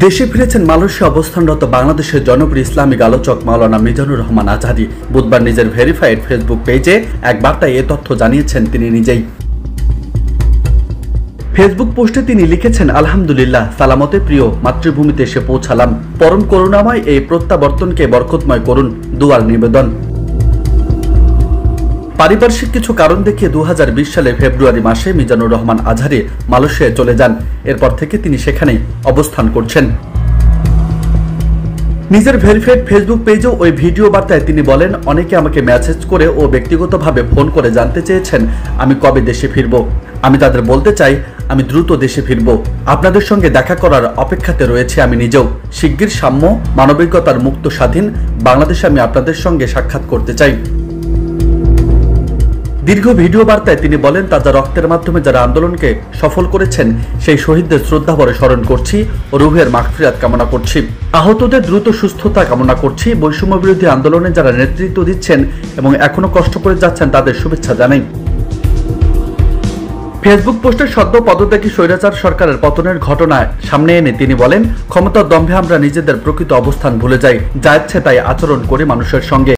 দেশে ফিরেছেন মালয়েশিয়া অবস্থানরত বাংলাদেশের জনপ্রিয় ইসলামিক আলোচক মাওলানা মিজানুর রহমান আজহারী। বুধবার নিজের ভেরিফাইড ফেসবুক পেজে এক বার্তায় এ তথ্য জানিয়েছেন তিনি নিজেই। ফেসবুক পোস্টে তিনি লিখেছেন, আলহামদুলিল্লাহ, সালামতে প্রিয় মাতৃভূমিতে এসে পৌঁছালাম। পরম করুণাময় এই প্রত্যাবর্তনকে বরকতময় করুন, দুয়ার নিবেদন। পারিপার্শ্বিক কিছু কারণ দেখিয়ে 2020 সালের ফেব্রুয়ারি মাসে মিজানুর রহমান আজহারী মালয়েশিয়ায় চলে যান। এরপর থেকে তিনি সেখানেই অবস্থান করছেন। নিজের ভেরিফাইড ফেসবুক পেজেও ওই ভিডিও বার্তায় তিনি বলেন, অনেকে আমাকে মেসেজ করে ও ব্যক্তিগতভাবে ফোন করে জানতে চেয়েছেন আমি কবে দেশে ফিরব। আমি তাদের বলতে চাই আমি দ্রুত দেশে ফিরব। আপনাদের সঙ্গে দেখা করার অপেক্ষাতে রয়েছে আমি নিজেও। শিগগির সাম্য, মানবিকতার মুক্ত স্বাধীন বাংলাদেশে আমি আপনাদের সঙ্গে সাক্ষাৎ করতে চাই। দীর্ঘ ভিডিও বার্তায় তিনি বলেন, তাজা রক্তের মাধ্যমে যারা আন্দোলনকে সফল করেছেন সেই শহীদদের শ্রদ্ধাভরে স্মরণ করছি ও রুহের মাগফিরাত কামনা করছি। আহতদের দ্রুত সুস্থতা কামনা করছি। বৈষম্য বিরোধী আন্দোলনে যারা নেতৃত্ব দিচ্ছেন এবং এখনো কষ্ট করে যাচ্ছেন তাদের শুভেচ্ছা জানাই। ফেসবুক পোস্টে সদ্য পদত্যাগী স্বৈরাচার সরকারের পতনের ঘটনায় সামনে এনে তিনি বলেন, ক্ষমতার দম্ভে আমরা নিজেদের প্রকৃত অবস্থান ভুলে যাই, যা ইচ্ছে তাই আচরণ করি মানুষের সঙ্গে।